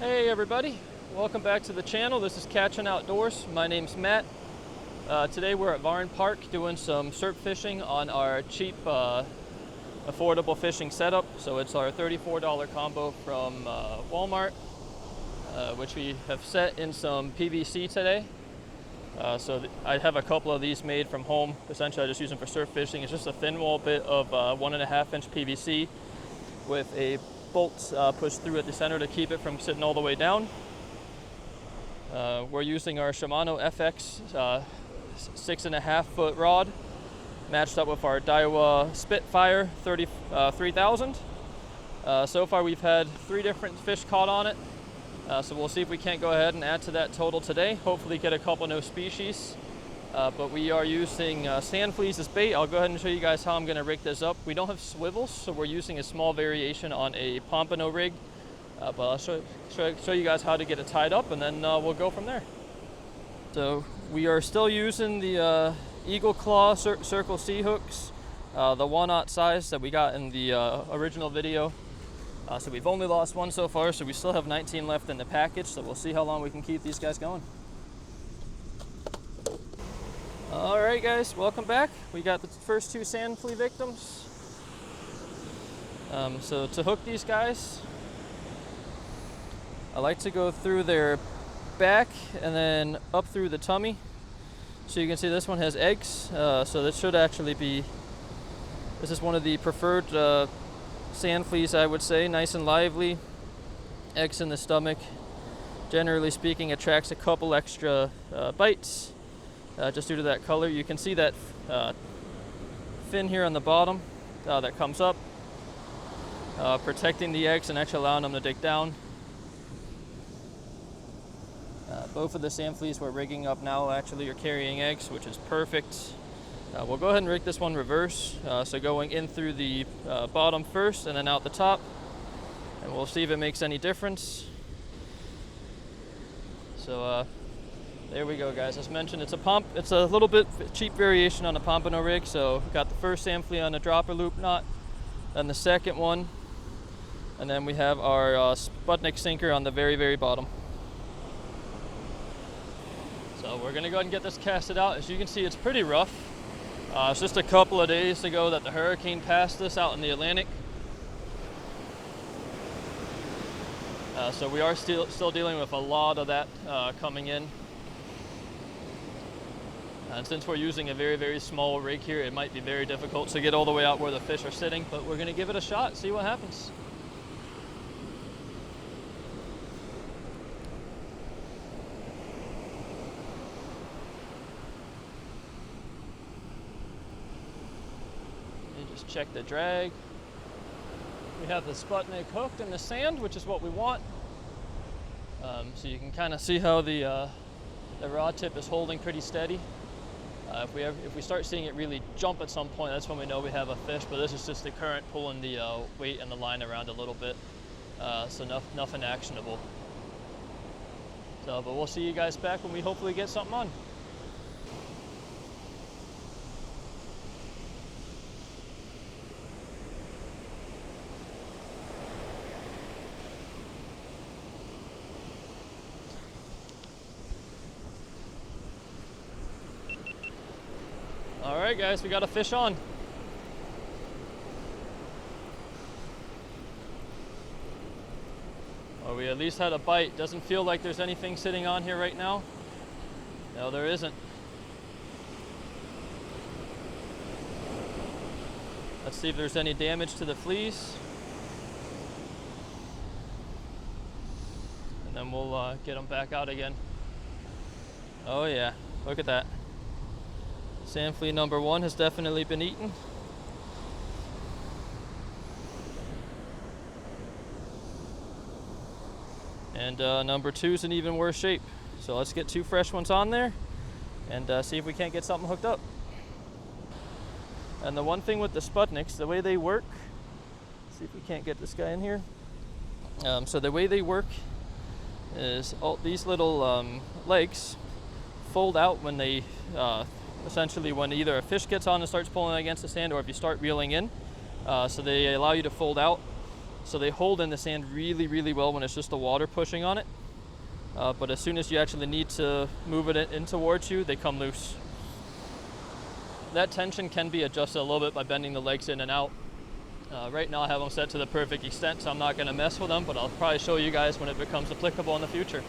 Hey everybody, welcome back to the channel. This is Catching Outdoors. My name's Matt. Today we're at Varn Park doing some surf fishing on our cheap, affordable fishing setup. So it's our $34 combo from Walmart, which we have set in some PVC today. I have a couple of these made from home. Essentially I just use them for surf fishing. It's just a thin wall bit of 1.5 inch PVC with a bolt pushed through at the center to keep it from sitting all the way down. We're using our Shimano FX 6.5 foot rod matched up with our Daiwa Spitfire 3000. So far we've had 3 different fish caught on it, so we'll see if we can't go ahead and add to that total today. Hopefully get a couple new species. But we are using sand fleas as bait. I'll go ahead and show you guys how I'm going to rig this up. We don't have swivels, so we're using a small variation on a Pompano rig. But I'll show you guys how to get it tied up, and then we'll go from there. So we are still using the Eagle Claw Circle C hooks, the 1/0 size that we got in the original video. So we've only lost 1 so far, so we still have 19 left in the package, so we'll see how long we can keep these guys going. Alright guys, welcome back. We got the first 2 sand flea victims. So to hook these guys, I like to go through their back and then up through the tummy. So you can see this one has eggs, so this should actually be, this is one of the preferred sand fleas, I would say. Nice and lively, eggs in the stomach. Generally speaking, attracts a couple extra bites. Just due to that color. You can see that fin here on the bottom that comes up, protecting the eggs and actually allowing them to dig down. Both of the sand fleas we're rigging up now actually are carrying eggs, which is perfect. We'll go ahead and rig this one reverse, so going in through the bottom first and then out the top, and we'll see if it makes any difference. So there we go, guys. As mentioned, it's a little bit cheap variation on the Pompano rig. So got the first sand flea on a dropper loop knot, then the second one, and then we have our Sputnik sinker on the very, very bottom. So we're gonna go ahead and get this casted out. As you can see, it's pretty rough. It's just a couple of days ago that the hurricane passed us out in the Atlantic. So we are still dealing with a lot of that coming in. And since we're using a very, very small rig here, it might be very difficult to get all the way out where the fish are sitting, but we're gonna give it a shot, see what happens. You just check the drag. We have the Sputnik hooked in the sand, which is what we want. So you can kind of see how the rod tip is holding pretty steady. If we start seeing it really jump at some point, that's when we know we have a fish, but this is just the current pulling the weight and the line around a little bit, so nothing actionable. But we'll see you guys back when we hopefully get something on. Alright guys, we got a fish on. Well, we at least had a bite. Doesn't feel like there's anything sitting on here right now. No, there isn't. Let's see if there's any damage to the fleas. And then we'll get them back out again. Oh yeah, look at that. Sand flea number 1 has definitely been eaten. And number 2 is in even worse shape. So let's get 2 fresh ones on there and see if we can't get something hooked up. And the one thing with the Sputniks, the way they work, see if we can't get this guy in here. So the way they work is all these little legs fold out when they essentially when either a fish gets on and starts pulling against the sand, or if you start reeling in. So they allow you to fold out so they hold in the sand really, really well when it's just the water pushing on it. But as soon as you actually need to move it in towards you, they come loose. That tension can be adjusted a little bit by bending the legs in and out. Right now I have them set to the perfect extent, so I'm not going to mess with them, but I'll probably show you guys when it becomes applicable in the future.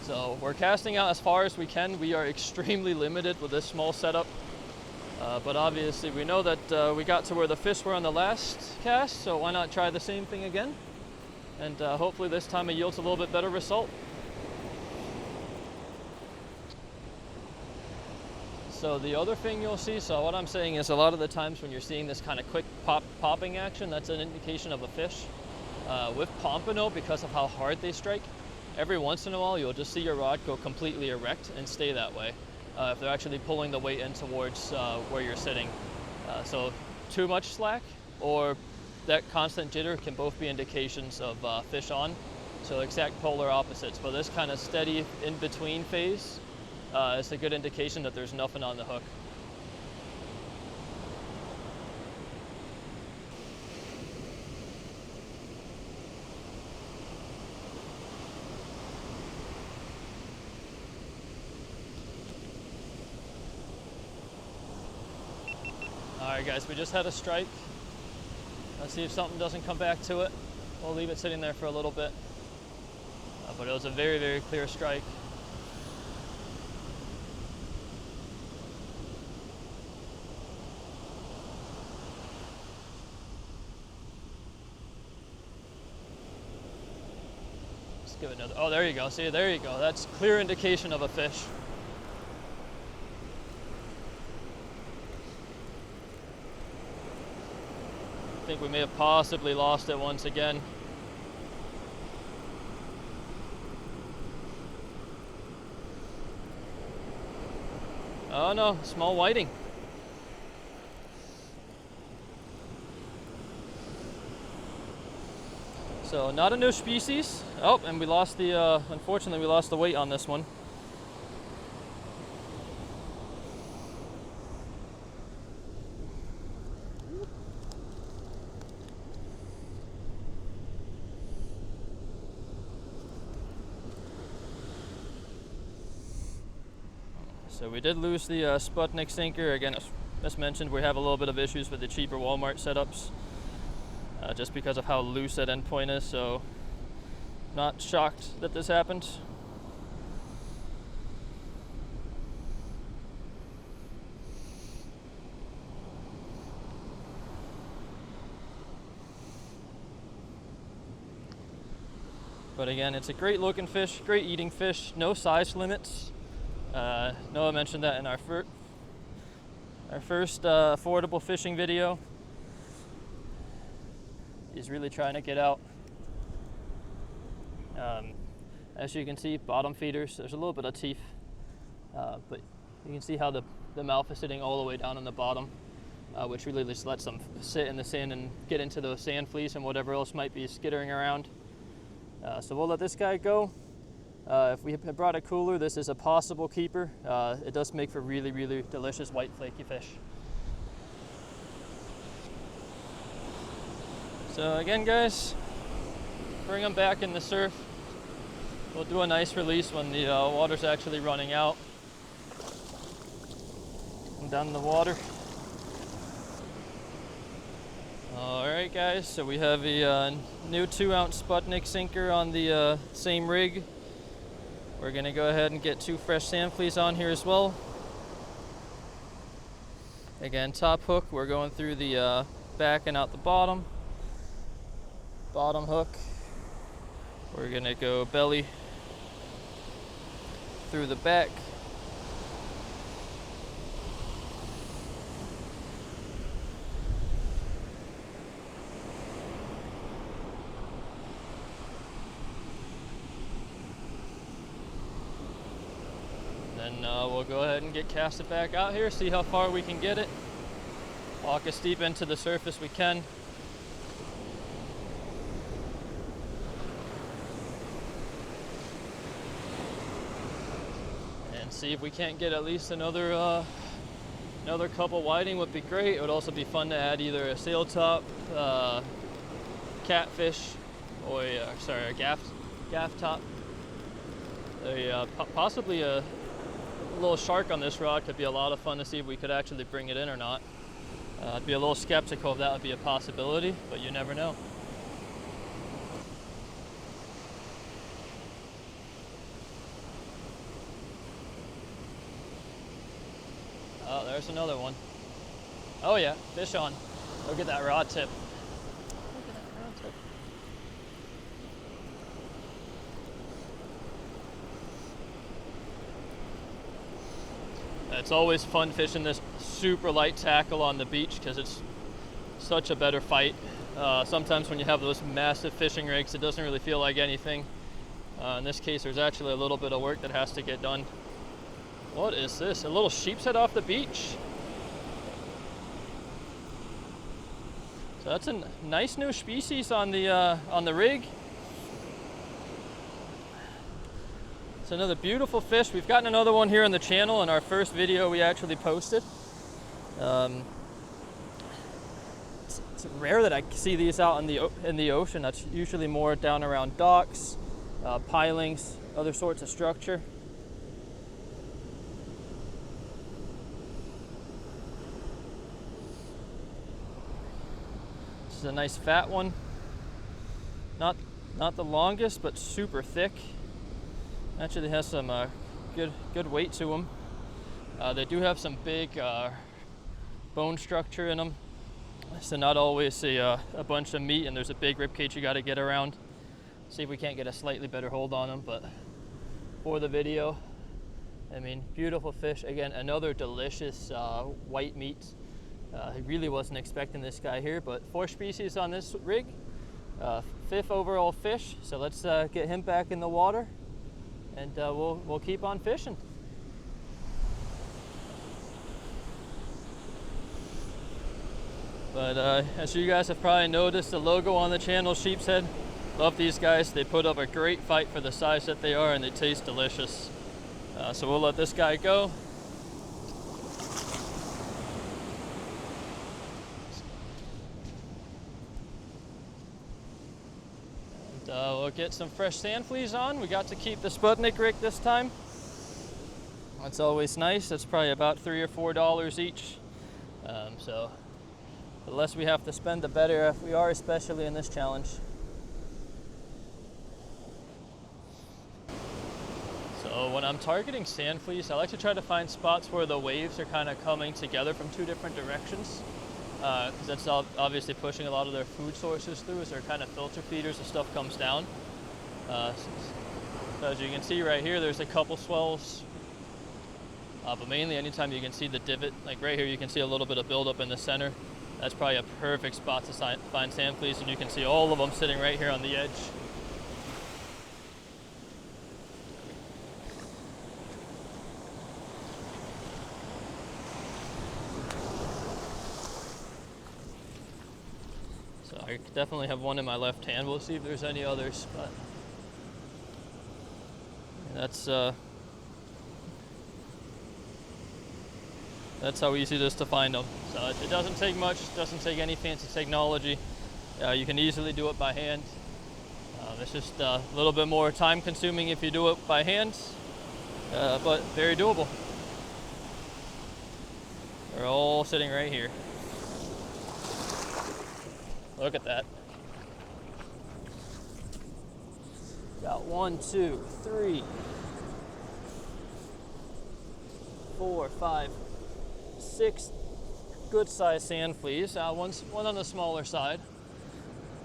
So we're casting out as far as we can. We are extremely limited with this small setup. But obviously we know that we got to where the fish were on the last cast, so why not try the same thing again? And hopefully this time it yields a little bit better result. So the other thing you'll see, so what I'm saying is a lot of the times when you're seeing this kind of quick popping action, that's an indication of a fish. With Pompano, because of how hard they strike, every once in a while you'll just see your rod go completely erect and stay that way. If they're actually pulling the weight in towards where you're sitting. So too much slack or that constant jitter can both be indications of fish on. So exact polar opposites, but this kind of steady in-between phase is a good indication that there's nothing on the hook. Alright guys, we just had a strike. Let's see if something doesn't come back to it. We'll leave it sitting there for a little bit. But it was a very, very clear strike. Let's give it another. Oh, there you go. See, there you go. That's clear indication of a fish. I think we may have possibly lost it once again. Oh no, small whiting. So not a new species. Oh, and we lost the, unfortunately we lost the weight on this one. So we did lose the Sputnik sinker. Again, as mentioned, we have a little bit of issues with the cheaper Walmart setups just because of how loose that endpoint is, so not shocked that this happened. But again, it's a great looking fish, great eating fish, no size limits. Noah mentioned that in our first affordable fishing video. He's really trying to get out. As you can see, bottom feeders, there's a little bit of teeth, but you can see how the mouth is sitting all the way down on the bottom, which really just lets them sit in the sand and get into those sand fleas and whatever else might be skittering around. So we'll let this guy go. If we had brought a cooler, this is a possible keeper. It does make for really, really delicious white flaky fish. So again guys, bring them back in the surf. We'll do a nice release when the water's actually running out. Come down in the water. Alright guys, so we have a new 2-ounce Sputnik sinker on the same rig. We're going to go ahead and get 2 fresh sand fleas on here as well. Again, top hook, we're going through the back and out the bottom. Bottom hook, we're going to go belly through the back. Then we'll go ahead and get casted back out here, see how far we can get it. Walk as deep into the surface we can. And see if we can't get at least another Another couple whiting would be great. It would also be fun to add either a sail top, catfish, or a gaff top. Possibly a little shark on this rod could be a lot of fun to see if we could actually bring it in or not. I'd be a little skeptical if that would be a possibility, but you never know. Oh, there's another one. Oh yeah, fish on. Look at that rod tip. Look at that rod tip. It's always fun fishing this super light tackle on the beach because it's such a better fight. Sometimes when you have those massive fishing rigs, it doesn't really feel like anything. In this case, there's actually a little bit of work that has to get done. What is this? A little sheepshead off the beach. So that's a nice new species on the rig. It's another beautiful fish. We've gotten another one here on the channel in our first video we actually posted. It's rare that I see these out in the ocean. That's usually more down around docks, pilings, other sorts of structure. This is a nice fat one. Not the longest, but super thick. Actually has some good weight to them. They do have some big bone structure in them, so not always a bunch of meat, and there's a big rib cage you got to get around. See if we can't get a slightly better hold on them, but for the video, I mean, beautiful fish. Again, another delicious white meat. I really wasn't expecting this guy here, but 4 species on this rig, 5th overall fish. So let's get him back in the water, and we'll keep on fishing. But as you guys have probably noticed, the logo on the channel, Sheepshead. Love these guys. They put up a great fight for the size that they are, and they taste delicious. So we'll let this guy go. And we'll get some fresh sand fleas on. We got to keep the Sputnik rig this time. That's always nice. That's probably about $3 or $4 each. So the less we have to spend, the better if we are, especially in this challenge. So when I'm targeting sand fleas, I like to try to find spots where the waves are kind of coming together from 2 different directions, because that's obviously pushing a lot of their food sources through as they're kind of filter feeders as stuff comes down. So as you can see right here, there's a couple swells, but mainly anytime you can see the divot, like right here you can see a little bit of buildup in the center. That's probably a perfect spot to find sand fleas, and you can see all of them sitting right here on the edge. So I definitely have one in my left hand. We'll see if there's any others, but that's how easy it is to find them. So it doesn't take much, doesn't take any fancy technology. You can easily do it by hand. It's just a little bit more time consuming if you do it by hand, but very doable. They're all sitting right here. Look at that. Got 1, 2, 3, 4, 5, 6 good sized sand fleas. One on the smaller side,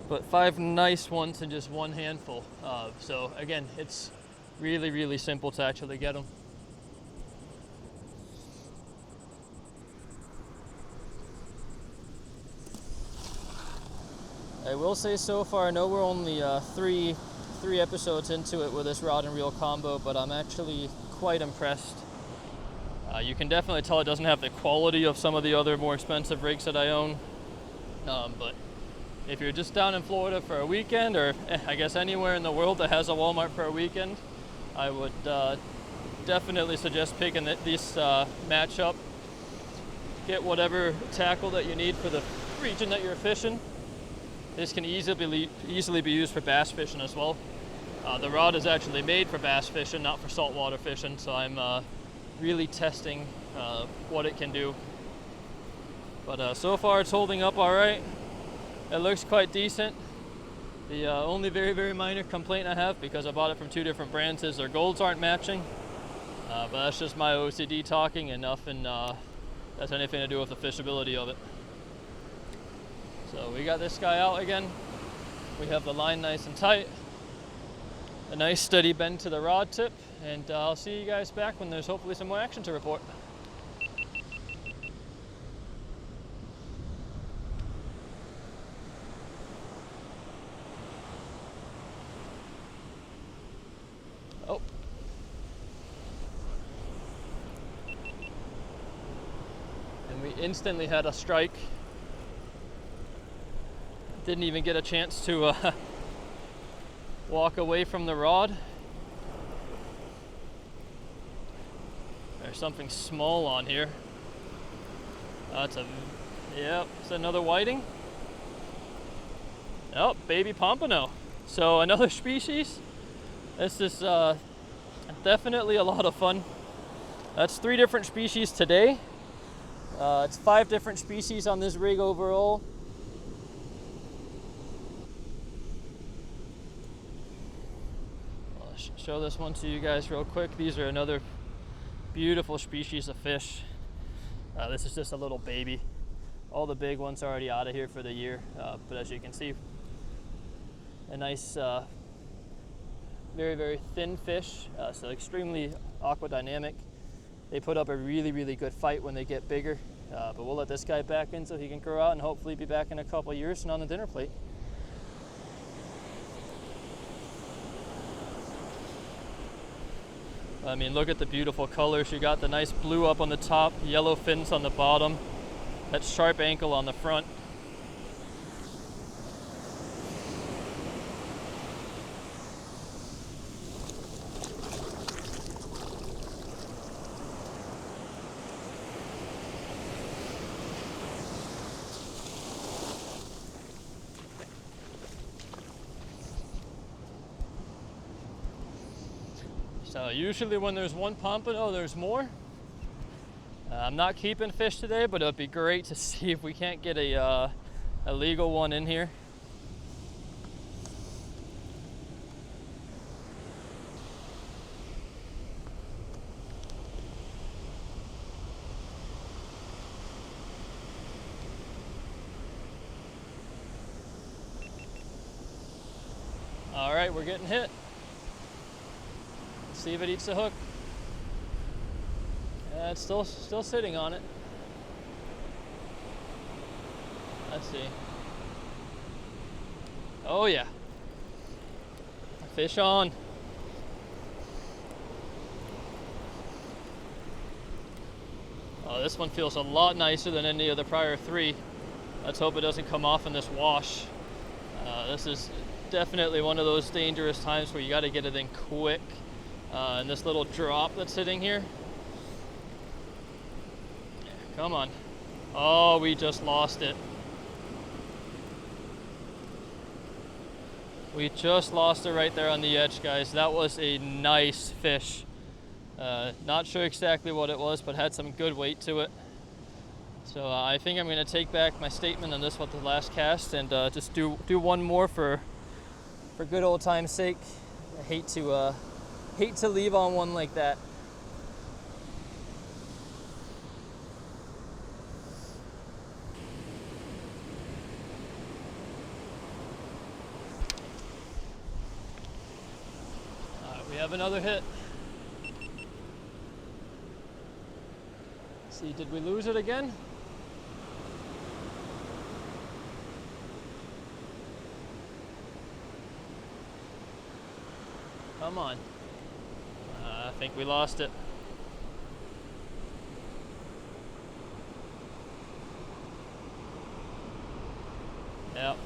but 5 nice ones in just one handful. So again, it's really, really simple to actually get them. I will say so far, I know we're only three episodes into it with this rod and reel combo, but I'm actually quite impressed. You can definitely tell it doesn't have the quality of some of the other more expensive rigs that I own. But if you're just down in Florida for a weekend, or I guess anywhere in the world that has a Walmart for a weekend, I would definitely suggest picking this matchup. get whatever tackle that you need for the region that you're fishing. This can easily be used for bass fishing as well. The rod is actually made for bass fishing, not for saltwater fishing, so I'm really testing what it can do. But so far it's holding up all right. It looks quite decent. The only very minor complaint I have, because I bought it from 2 different brands, is their golds aren't matching. But that's just my OCD talking, and nothing that's anything to do with the fishability of it. So we got this guy out again. We have the line nice and tight. A nice steady bend to the rod tip, and I'll see you guys back when there's hopefully some more action to report. Oh. And we instantly had a strike. Didn't even get a chance to walk away from the rod. There's something small on here. It's another whiting. Oh, baby Pompano. So another species. This is definitely a lot of fun. That's 3 different species today. It's 5 different species on this rig overall. I'll show this one to you guys real quick. These are another beautiful species of fish. This is just a little baby. All the big ones are already out of here for the year, but as you can see, a nice very thin fish, so extremely aquadynamic. They put up a really good fight when they get bigger, but we'll let this guy back in so he can grow out and hopefully be back in a couple of years and on the dinner plate. I mean, look at the beautiful colors. You got the nice blue up on the top, yellow fins on the bottom, that sharp ankle on the front. So usually when there's one pompano, there's more. I'm not keeping fish today, but it'd be great to see if we can't get a legal one in here. All right, we're getting hit. See if it eats the hook. Yeah, it's still sitting on it. Let's see. Oh yeah. Fish on. Oh, this one feels a lot nicer than any of the prior 3. Let's hope it doesn't come off in this wash. This is definitely one of those dangerous times where you got to get it in quick. And this little drop that's sitting here. Yeah, come on. Oh, we just lost it. We just lost it right there on the edge, guys. That was a nice fish. Not sure exactly what it was, but had some good weight to it. So I think I'm going to take back my statement on this one, the last cast, and just do one more for good old time's sake. I hate to leave on one like that. We have another hit. Let's see, did we lose it again? Come on. I think we lost it. Yep.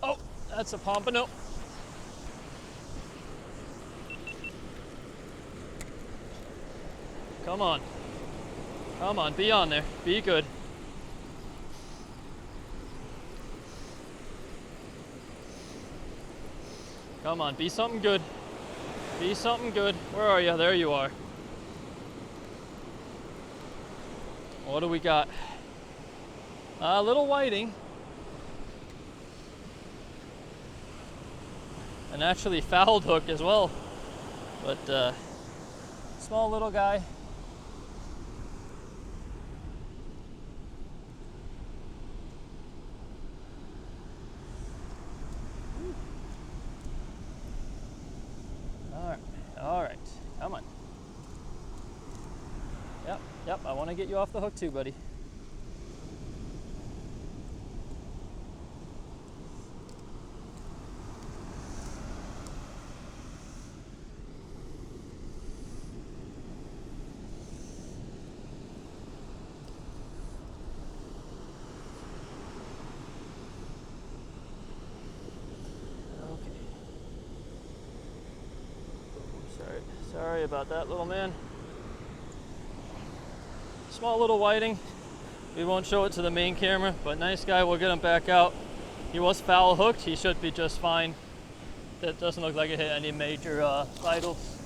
Oh, That's a Pompano. Come on. Come on, be on there. Be good. Come on, be something good. Be something good. Where are you? There you are. What do we got? A little whiting. And actually fouled hook as well. But small little guy. All right, come on. Yep, I want to get you off the hook too, buddy. Sorry about that, little man. Small little whiting. We won't show it to the main camera, but nice guy. We'll get him back out. He was foul hooked. He should be just fine. That doesn't look like it hit any major vitals.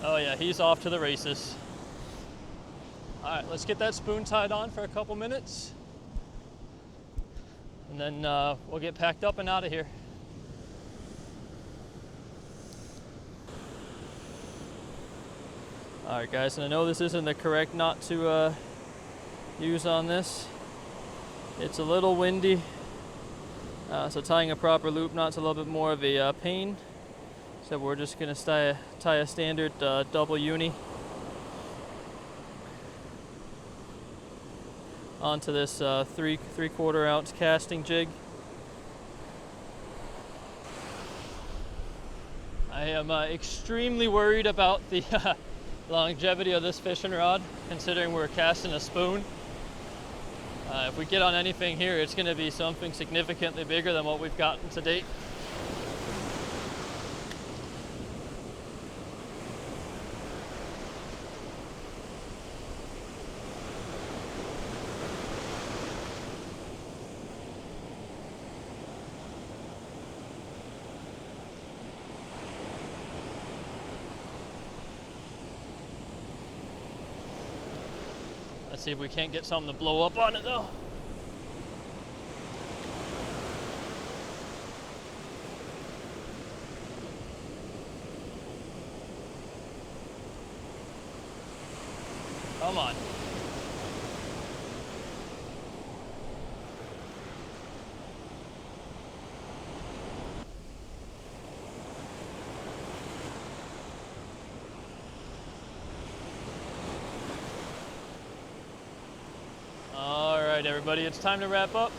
Oh yeah, he's off to the races. All right, let's get that spoon tied on for a couple minutes. And then we'll get packed up and out of here. Alright guys, and I know this isn't the correct knot to use on this. It's a little windy, so tying a proper loop knot's a little bit more of a pain. So we're just going to tie a standard double uni onto this 3/4 ounce casting jig. I am extremely worried about the longevity of this fishing rod, considering we're casting a spoon. If we get on anything here, it's going to be something significantly bigger than what we've gotten to date. Let's see if we can't get something to blow up on it though. Come on. Alright everybody, it's time to wrap up.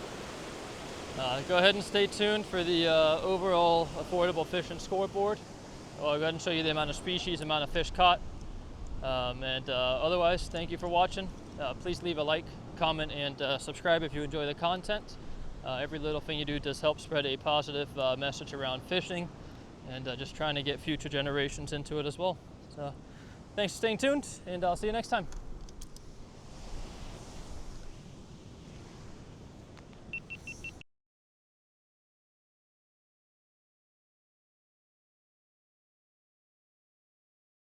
Go ahead and stay tuned for the overall affordable fishing scoreboard. I'll go ahead and show you the amount of species, amount of fish caught. Otherwise, thank you for watching. Please leave a like, comment, and subscribe if you enjoy the content. Every little thing you do does help spread a positive message around fishing, and just trying to get future generations into it as well. So thanks for staying tuned, and I'll see you next time.